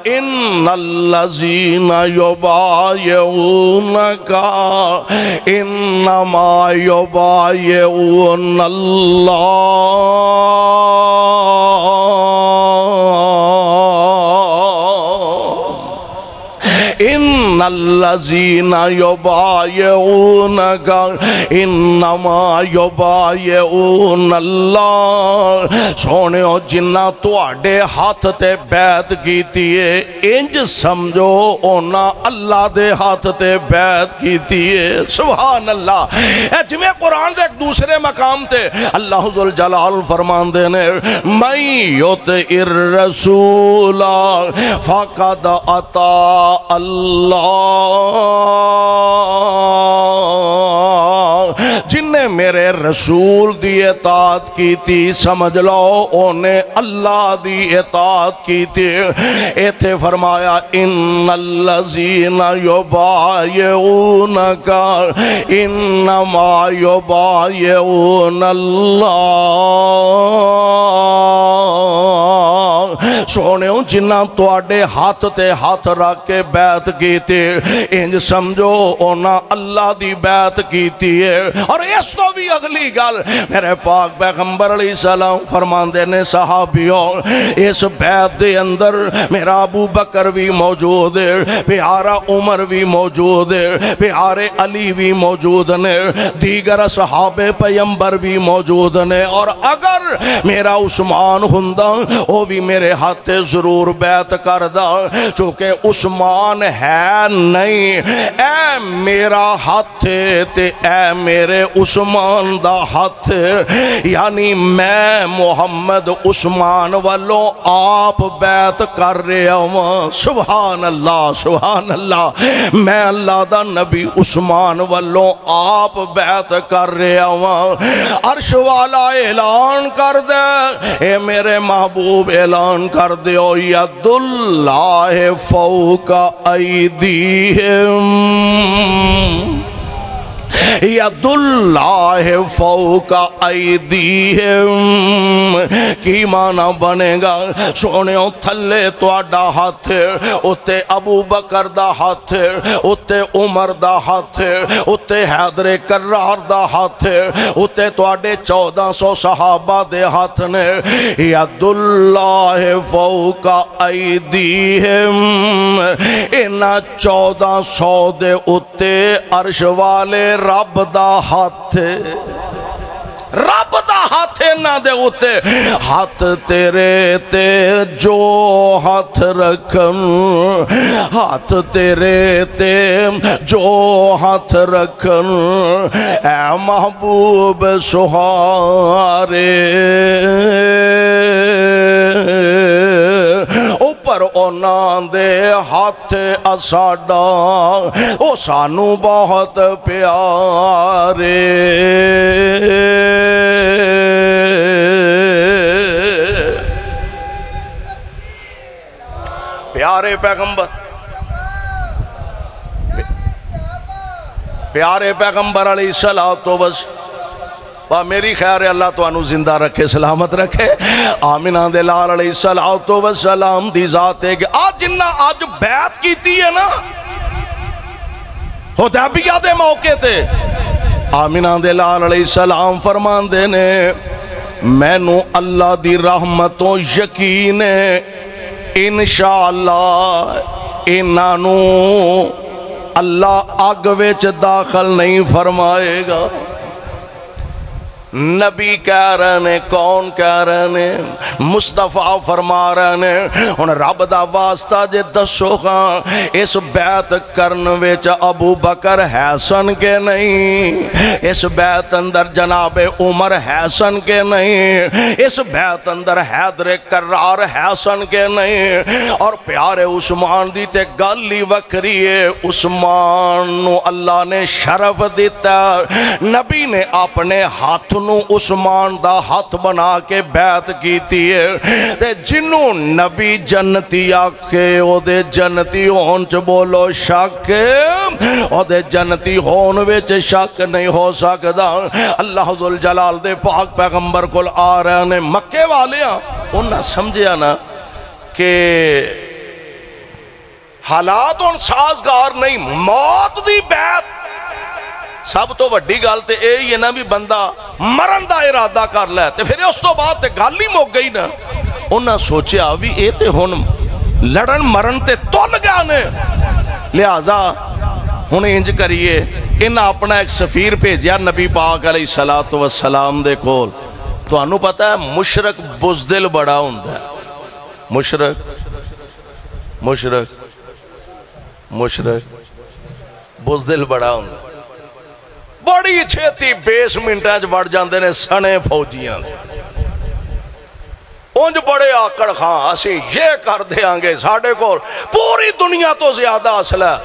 ان الذین یبایعونک انما یبایعون اللہ ان الذین یبایعونک انما یبایعون اللہ، سونیو جنہ تواڈے ہاتھ تے بیعت کیتی ہے انج سمجھو اونا اللہ دے ہاتھ تے بیعت کیتی ہے۔ سبحان اللہ۔ جمیں قرآن دے ایک دوسرے مقام تے اللہ ذوالجلال فرمان دینے من یطع الرسول فقد اطاع اللہ، جن نے میرے رسول دی اطاعت کی تھی سمجھ لو انہیں اللہ دی اطاعت کی تھی۔ ایتھے فرمایا ان الذین یبایعونک انما یبایعون اللہ، سونےوں جنہ تواڈے ہاتھ تے ہاتھ رکھ کے بیعت کیتی انج سمجھو اونا اللہ دی بیعت کیتی ہے۔ اور اس تو بھی اگلی گل میرے پاک پیغمبر علیہ السلام فرماندے نے صحابیوں اس بیعت دے اندر میرا ابو بکر بھی موجود ہے، پیارا عمر بھی موجود ہے، پیارے علی بھی موجود نے، دیگر صحاب پیغمبر بھی موجود نے، اور اگر میرا عثمان ہندا وہ بھی میرے ہاتھ ضرور بیعت کردہ، چونکہ عثمان ہے نہیں، اے میرا ہاتھ تے اے میرے عثمان دا ہاتھ، یعنی میں محمد عثمان والوں آپ بیعت کر رہے ہوں۔ سبحان اللہ سبحان اللہ، میں اللہ دا نبی عثمان والوں آپ بیعت کر رہے ہوں۔ عرش والا اعلان کر دے، اے میرے محبوب اعلان بیان کر دیو ید اللہ فوق ایدیہم ید اللہ فوق ایدیہم کی معنی بنے گا سونےو تھلے تواڈا ہاتھ اتے ابو بکر دا ہاتھ اتے عمر دا ہاتھ اتے حیدر کرار دا ہاتھ اتے تواڈے 1400 صحابہ دے ہاتھ نے ید اللہ فوق ایدیہم انہاں 1400 دے اتے عرش والے رب دا ہاتھ رب دا ہاتھ نہ دے اتے ہاتھ تیرے تے جو ہاتھ رکھن ہاتھ تیرے تے جو ہاتھ رکھن اے محبوب سہارے اوپر اونا دے ہاتھ اساڈا او سانو بہت پیارے پیارے پیغمبر پیارے پیغمبر علیہ السلام میری خیر ہے اللہ تو انو زندہ رکھے سلامت رکھے آمینہ دے لال علیہ السلام دی ذات ہے کہ آج جنہ آج بیعت کیتی ہے نا حدیبیہ دے موقع تے آمینہ دے لال علیہ السلام فرمان دینے میں نو اللہ دی رحمتوں یقین انشاءاللہ انہانو اللہ آگ وچ داخل نہیں فرمائے گا نبی کہہ رہے ہیں کون کہہ رہے ہیں مصطفیٰ فرما رہے ہیں ان رب دا واسطہ جے دسو خاں اس بیعت کرن وچ ابو بکر حسن کے نہیں اس بیعت اندر جناب عمر حسن کے نہیں اس بیعت اندر حیدر کرار حسن کے نہیں اور پیارے عثمان دی تے گالی وکری ہے عثمان نو اللہ نے شرف دیتا نبی نے اپنے ہاتھ نو عثمان دا ہاتھ بنا کے بیعت کیتی ہے تے جنوں نبی جنتی آکھے او دے جنتی ہون چ بولو شک او دے جنتی ہون وچ شک نہیں ہو سکدا اللہ ذوالجلال دے پاک پیغمبر کول آ رہے نے مکے والے انہاں سمجھیا نا کہ حالات ان سازگار نہیں موت دی بیعت سب تو وڈی گل تے اے ہی ہے نا بھی بندہ مرن دا ارادہ کر لے تے پھر اس تو بعد تے گل ہی مک گئی نا انہاں سوچیا بھی اے تے ہن لڑن مرن تے تل گیا نے لہذا ہن انج کریے انہاں اپنا ایک سفیر بھیجیا نبی پاک علیہ السلام دے کول تانوں پتہ ہے مشرک بزدل بڑا ہوندا ہے مشرک بزدل بڑا ہوندا بڑی چھتی 20 منٹاں وچ وڑ جاندے نے سنے فوجیاں انج بڑے آکڑ خاں اسی یہ کر دیاں گے ساڈے کول پوری دنیا تو زیادہ اسلحہ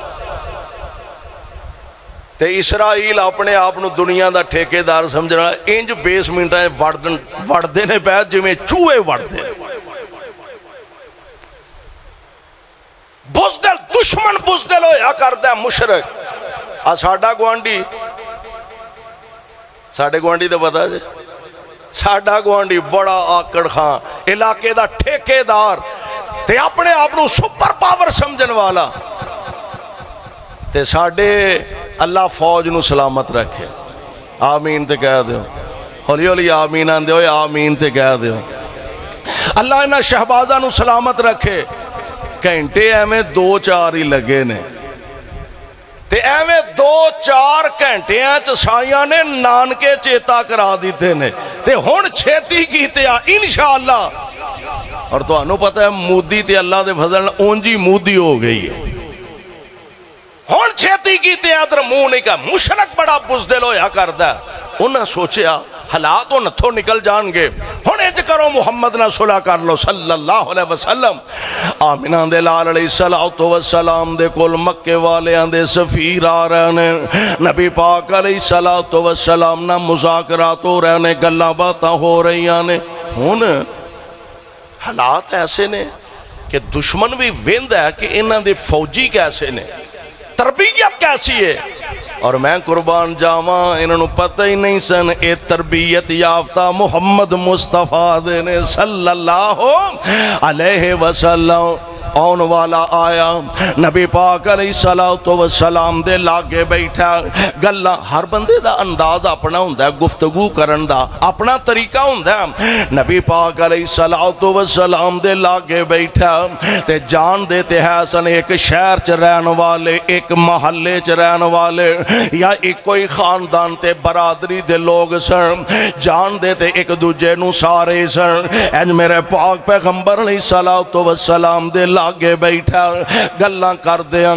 تے اسرائیل اپنے آپ نو دنیا دا ٹھیکیدار سمجھنا انج 20 منٹاں وڑدے نے پے جویں چوہے وڑدے بزدل دشمن بزدل ہویا کردا ہے مشرک ساڈا گوانڈی تو پتا جی ساڈا گوانڈی بڑا آکڑ خان علاقے دا ٹھیکیدار تے اپنے آپ نو سپر پاور سمجھن والا تے ساڈے اللہ فوج نو سلامت رکھے آمین تے کہہ دیو ہولی ہولی آمین آن دیو آمین تے کہہ دیو اللہ انہاں شہبازہ نو سلامت رکھے گھنٹے ایویں 2-4 ہی لگے نے تے ایویں 2-4 گھنٹیاں چ سائیاں نے نانکے چیتا کرا دیتے نے تے ہن چھیتی کیتے انشاءاللہ اور تو انو پتہ ہے مودی تے اللہ دے فضل اونجی مودی ہو گئی ہے ہن چھیتی کیتے ادھر منہ نہیں کہا مشرک بڑا بزدل ہویا کردا انہاں سوچیا حالات و نتھو نکل جان گے ہن اج کرو محمد نہ صلح کر لو صلی اللہ علیہ وسلم آمینہ دے لال علیہ السلام دے کول مکے والیاں دے سفیر آ رہے نے نبی پاک علیہ السلام نہ مذاکرات ہو رہے نے گلاں باتاں ہو رہی نے ہن حالات ایسے نے کہ دشمن بھی ویند ہے کہ انہاں دے فوجی کیسے نے، تربیت کیسی ہے، اور میں قربان جاواں انہاں نوں پتہ ہی نہیں سن اے تربیت یافتہ محمد مصطفیٰ دے نے صلی اللہ علیہ وسلم۔ آن والا آیا نبی پاک علیہ السلام دے لاگے بیٹھا، گلاں ہر بندے دا انداز اپنا ہوندا ہے، گفتگو کرن دا اپنا طریقہ ہوندا ہے۔ نبی پاک علیہ السلام دے لاگے بیٹھا تے جان دیتے ہے سن ایک شہر چ رہن والے، ایک محلے چ رہن والے، یا ایک کوئی خاندان تے برادری دے لوگ سن، جان دیتے ایک دوجے نو سارے سن۔ انج میرے پاک پیغمبر علیہ السلام دے لاگے بیٹھا گلاں کردیاں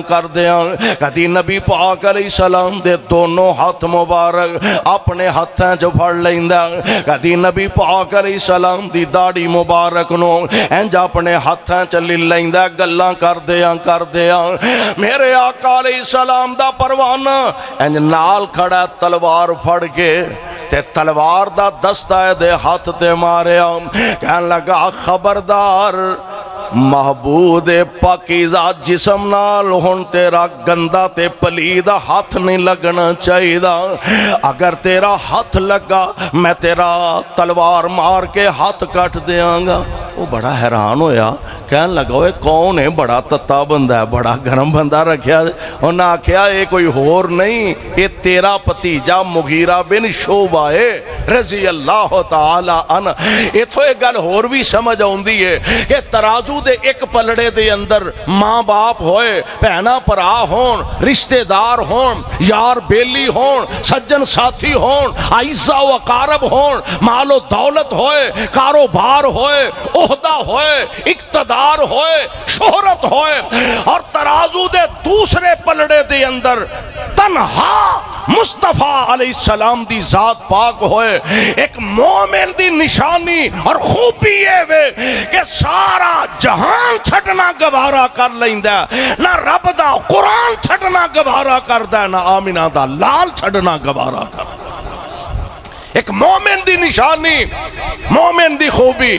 کدی نبی پاک علیہ السلام دے دونوں ہاتھ مبارک اپنے ہاتھاں چ پھڑ لیندا، کدی نبی پاک علیہ السلام دی داڑھی مبارک نو انج اپنے ہاتھاں چ لے لیندا، گلاں کردیاں میرے آقا علیہ السلام دا پروانہ انج نال کھڑا تلوار پھڑ کے تے تلوار دا دستہ دے ہاتھ تے ماریا، کہن لگا خبردار محبوب پاکیزہ جسم نال ہن تیرا گندا تے پلیدہ ہاتھ نہیں لگنا چاہیے، اگر تیرا ہاتھ لگا میں تیرا تلوار مار کے ہاتھ کٹ دیاں گا۔ وہ بڑا حیران ہویا، کہن لگا وہ کون ہے، بڑا تتا بندہ ہے، بڑا گرم بندہ رکھیا، انہاں آکھیا یہ کوئی ہور نہیں، یہ تیرا پتیجا مغیرہ بن شعبہ ہے رضی اللہ تعالی عنہ۔ ایتھوں ایک گل ہور بھی سمجھ آوندی ہے کہ ترازو دے ایک پلڑے دے اندر ماں باپ ہوئے، بہنا پرا ہون، رشتہ دار ہون، یار بیلی ہون، سجن ساتھی ہون، اعزا و اقارب ہون، مال و دولت ہوئے، کاروبار ہوئے، عہدہ ہوئے، اقتدار ہوئے، شہرت ہوئے، اور ترازو دے دوسرے پلڑے دے اندر تنہا مصطفیٰ علیہ السلام دی ذات پاک ہوئے۔ ایک مومن دی نشانی اور خوبی یہ وے کہ سارا جہان چھڑنا گوارا کر لیندا، نہ رب دا قرآن چھڑنا گوارا کردا، نہ آمینہ دا لال چھڑنا گوارا کردا۔ ایک مومن دی نشانی، مومن دی خوبی،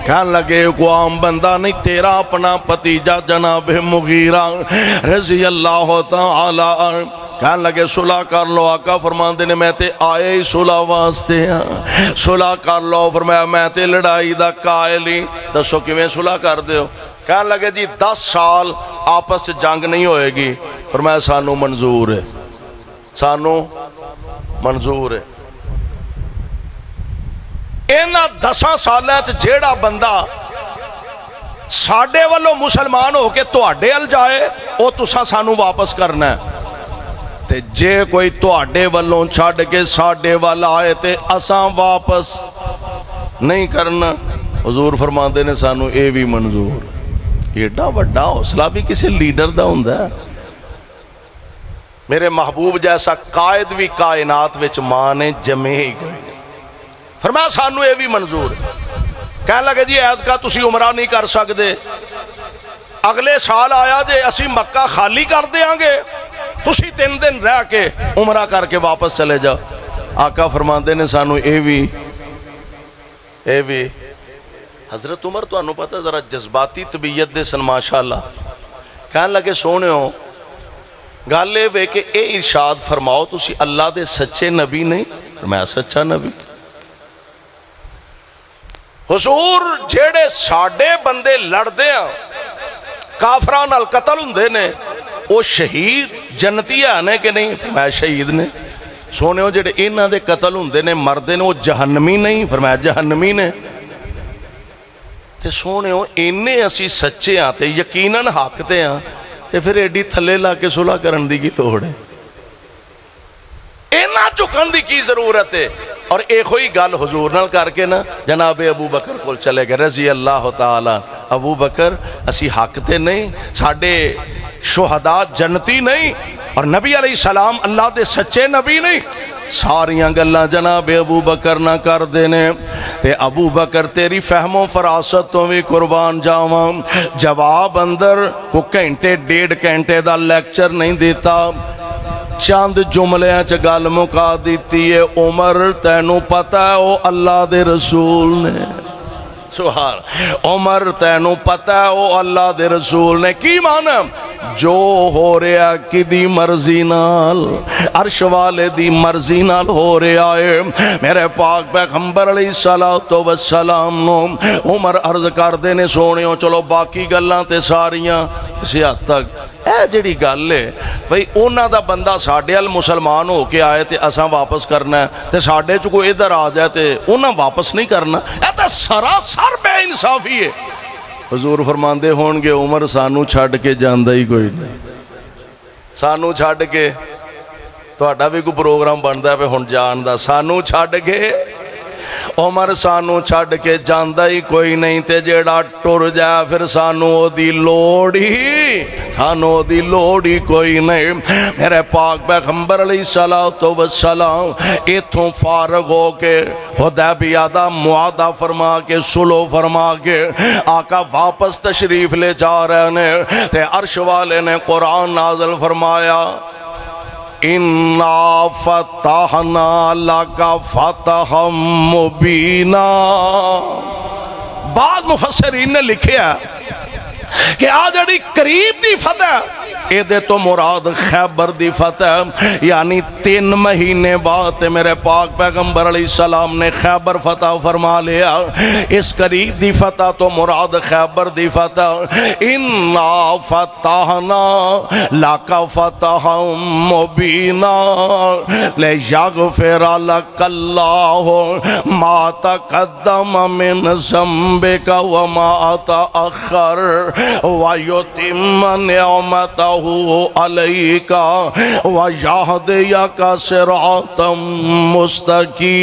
کہن لگے کو عام بندہ نہیں، تیرا اپنا پتیجا جناب مغیرہ رضی اللہ تعالی عنہ، کہن لگے صلح کر لو۔ آقا فرماندے نے میں تے آئے ہی صلح واسطے ہاں، صلح کر لو۔ فرمایا میں تے لڑائی دا قائل ہی، دسو کیویں صلح کر دیو؟ کہن لگے جی 10 سال آپس جنگ نہیں ہوئے گی۔ فرمایا سانو منظور ہے، سانو منظور ہے۔ انہاں 10 سالاں جیڑا بندہ ساڈے والوں مسلمان ہو کے تواڈے ال جائے او تساں سانو واپس کرنا ہے، تے جے کوئی تواڈے والوں چھڈ کے ساڈے وال آئے تے اساں واپس نہیں کرنا۔ حضور فرماندے نے سانو اے بھی منظور۔ ایڈا بڑا حوصلہ بھی کسی لیڈر دا ہوندا ہے؟ میرے محبوب جیسا قائد بھی کائنات وچ ماں نے جمے ہی کوئی نہیں۔ فرمایا سانو یہ بھی منظور ہے۔ کہنے لگے جی عید کا تسی عمرہ نہیں کر سکتے، اگلے سال آیا جے اسی مکہ خالی کر دیاں گے، تسی 3 دن رہ کے عمرہ کر کے واپس چلے جاؤ۔ آقا فرماندے نے سانو اے بھی حضرت عمر تو انہوں پتہ ذرا جذباتی طبیعت دے سن ماشاءاللہ، کہنے لگے سونے ہو گالے وے کہ اے ارشاد فرماؤ تسی اللہ دے سچے نبی نہیں؟ میں سچا نبی۔ حضور جیڑے ساڑے بندے لڑ دے ہیں کافران نال قتل ہوندے نے وہ شہید جنتی آنے کے نہیں؟ فرمایا شہید نے۔ سونے ہو جیڑے انہاں دے قتل ہوندے نے مردے نے وہ جہنمی نہیں؟ فرمایا جہنمی نے۔ تے سونے ہو انہیں اسی سچے ہاں تے یقیناً حق تے ہاں تے پھر ایڈی تھلے لا کے صلح کرن دی کی لوڑ ہے؟ اینا چکن دی کی ضرورت ہے؟ اور ایک ہوئی گل حضور نال کر کے نا جناب ابو بکر کول چلے گئے رضی اللہ تعالی۔ ابو بکر اسی حق تے نہیں، ساڑے شہداء جنتی نہیں، اور نبی علیہ السلام اللہ دے سچے نبی نہیں؟ ساریاں گلاں جناب ابو بکر نہ کر دینے تے ابو بکر تیری فہم و فراست تو بھی قربان جاواں، جواب اندر کو گھنٹے 1.5 گھنٹے دا لیکچر نہیں دیتا، چاند جملے چ گل مکا دیتی ہے۔ عمر تینوں پتہ ہے او اللہ دے رسول نے سبحان عمر تینوں پتہ ہے او اللہ دے رسول نے کی مانا جو ہو رہا کدی مرضی نال عرش والے دی مرضی نال ہو رہا ہے میرے پاک پیغمبر علیہ السلام نو عمر عرض کر دینے سونیوں چلو باقی گلاں تے ساریاں کسی حد تک اے جڑی گل ہے بھئی اونا دا بندہ ساڑھے مسلمان ہو کے آئے تے اساں واپس کرنا ہے تے ساڑھے چکو ادھر آ جائے تے اونا واپس نہیں کرنا اے تے سراسر بے انصافی ہے حضور فرماندے ہون گے عمر سانو چھڑ کے جاندہ ہی کوئی نہیں سانو چھڑ کے تہاڈا بھی کوئی پروگرام بندا ہے پہ ہن جان دا سانو چھڑ کے عمر سانو چھڑ کے جاندہ ہی کوئی نہیں تے جیڑا ٹر جائے پھر سانو دی لوڑی کوئی نہیں میرے پاک پیغمبر علیہ السلام ایتھوں فارغ ہو کے حدیبیہ دا معاہدہ فرما کے صلح فرما کے آقا واپس تشریف لے جا رہے ہیں تے عرش والے نے قرآن نازل فرمایا اِنَّا فَتَحْنَا لَكَ فَتَحًا مُبِينًا بعض مفسرین نے لکھیا کہ آجڑی قریب دی فتح اے دے تو مراد خیبر دی فتح یعنی 3 مہینے بعد میرے پاک پیغمبر علیہ السلام نے خیبر فتح فرما لیا اس قریب دی فتح تو مراد خیبر دی فتح اِنَّا فَتَحْنَا لَكَ فَتَحًا مُبِينًا لِيَغْفِرَ لَكَ اللَّهُ مَا تَقَدَّمَ مِنْ ذَنبِكَ وَمَا تَأَخَّرَ وَيُتِمَّ نِعْمَتَهُ علیکا وَیَہْدِیَکَ صِرَاطًا مستقیما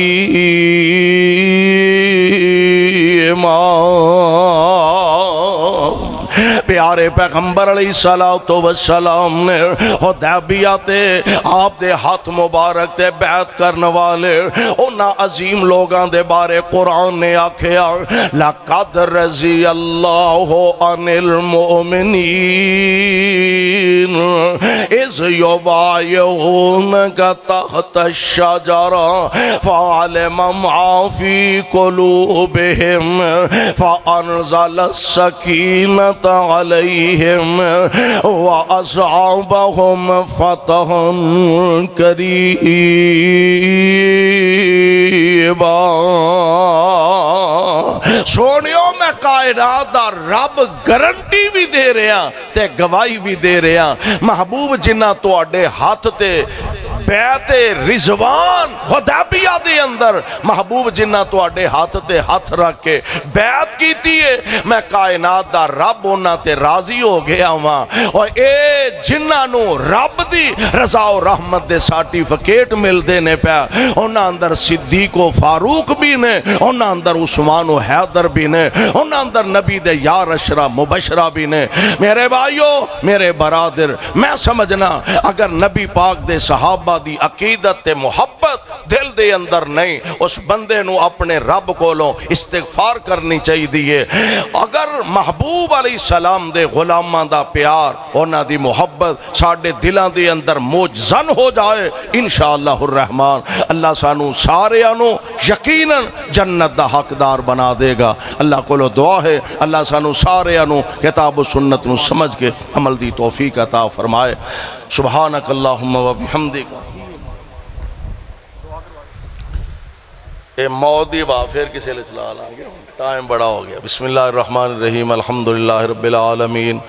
پیارے پیغمبر علیہ السلام نے حدیبیہ تے آپ دے ہاتھ مبارک تے بیعت کرنے والے انہاں عظیم لوگاں دے بارے قرآن نے آکھیا لَقَدْ رَضِيَ اللَّهُ عَنِ الْمُؤْمِنِينَ اِذْ يُبَايِعُونَكَ تَحْتَ الشَّجَرَةِ فَعَلِمَ مَا فِي قُلُوبِهِمْ فَأَنزَلَ السَّكِينَةَ علیہم وَأَصْعَابَهُمْ فَتَحًا قریبا سونیوں میں کائنات دا رب گارنٹی بھی دے رہا تے گواہی بھی دے رہا محبوب جنہ تو اڈے ہاتھ تے بیعت رضوان حدیبیہ دے اندر محبوب جنہ تو اڈے ہاتھ تے ہاتھ رکھ کے بیعت کیتی ہے میں کائنات دا رب انہاں تے راضی ہو گیا ہوا اور اے جنہ نو رب دی رضا و رحمت دے سرٹیفکیٹ مل دینے پہ انہاں اندر صدیق و فاروق بھی نے انہاں اندر عثمان و حیدر بھی نے انہاں اندر نبی دے یار اشرا مبشرہ بھی نے میرے بھائیو میرے برادر میں سمجھنا اگر نبی پاک دے صحابہ دی عقیدت تے محبت دل دے اندر نہیں اس بندے نو اپنے رب کولوں استغفار کرنی چاہی دیئے اگر محبوب علیہ السلام دے غلاماں دا پیار انہاں دی محبت ساڑھے دلان دے اندر موجزن ہو جائے انشاءاللہ الرحمن اللہ سانو سارے انو یقیناً جنت دا حقدار بنا دے گا اللہ کو دعا ہے اللہ سانو سارے انو کتاب و سنت نو سمجھ کے عمل دی توفیق عطا فرمائے سبحانک اللہم و بحمدک اے مودی وافر کسے لے چلا لانگے ٹائم بڑا ہو گیا بسم اللہ الرحمن الرحیم الحمدللہ رب العالمین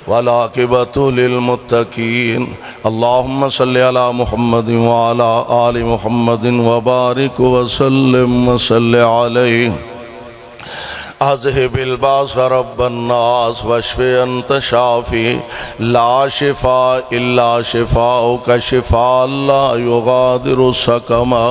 والعاقبۃ للمتقین اللہم صلی علی محمد وعلی آل محمد وبارک وسلم وصلی علیہ اذهب الباس رب الناس واشف انت شافی لا شفاء الا شفاءک شفاء لا یغادر سقما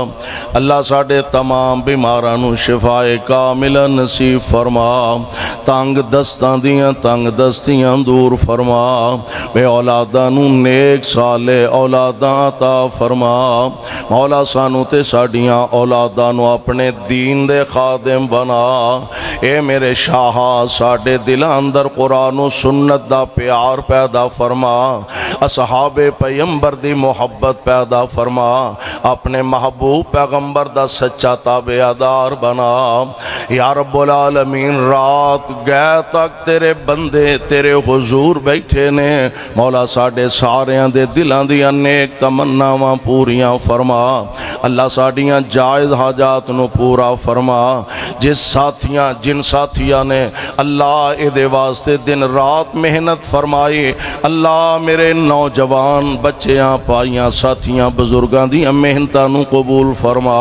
اللہ ساڑھے تمام بیمارانو شفاء کامل نصیب فرما تنگ دستاں دیاں تنگ دستیاں دور فرما بے اولادانو نیک صالح اولاداں عطا فرما مولا سانو تے ساڑیاں اولادانو اپنے دین دے خادم بنا اے میرے شاہ ساڑھے دل اندر قرآن و سنت دا پیار پیدا فرما اصحاب پیغمبر دی محبت پیدا فرما، اپنے محبوب پیغمبر دا سچا تابعدار بنا۔ یا رب العالمین رات گئے تک تیرے بندے تیرے حضور بیٹھے نے، مولا ساڈے ساریاں دے دلاں دیاں نیک تمناواں پوریاں فرما، اللہ ساڈیاں جائز حاجات نو پورا فرما۔ جن ساتھیاں نے اللہ اے دے واسطے دن رات محنت فرمائی، اللہ میرے نوجوان بچیاں پائیاں ساتھیاں بزرگاں دیاں محنتاں نو قبول فرما۔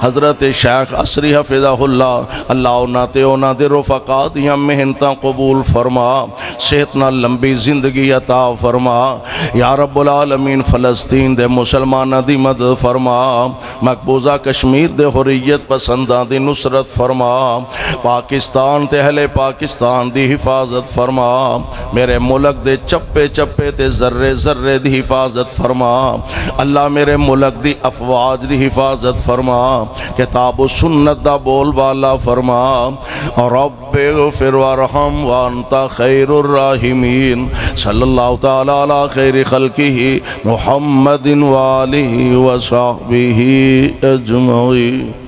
حضرت شیخ عصری حفظہ اللہ، اللہ انہاں تے انہاں دے رفقا دیاں محنتاں قبول فرما، صحت نال لمبی زندگی عطا فرما۔ یا رب العالمین فلسطین دے مسلماناں دی مدد فرما، مقبوضہ کشمیر دے حریت پسنداں دی نصرت فرما، پاکستان تے اہل پاکستان دی حفاظت فرما، میرے ملک دے چپے چپے تے ذرے ذرے دی حفاظت فرما، اللہ میرے ملک دی افواج دی حفاظت فرما، کتاب و سنت دا بول بالا فرما۔ رب اغفر وارحم وانت خیر الراحمین، صلی اللہ تعالی علی خیر خلقہ محمد وآلہ وصحبہ اجمعین۔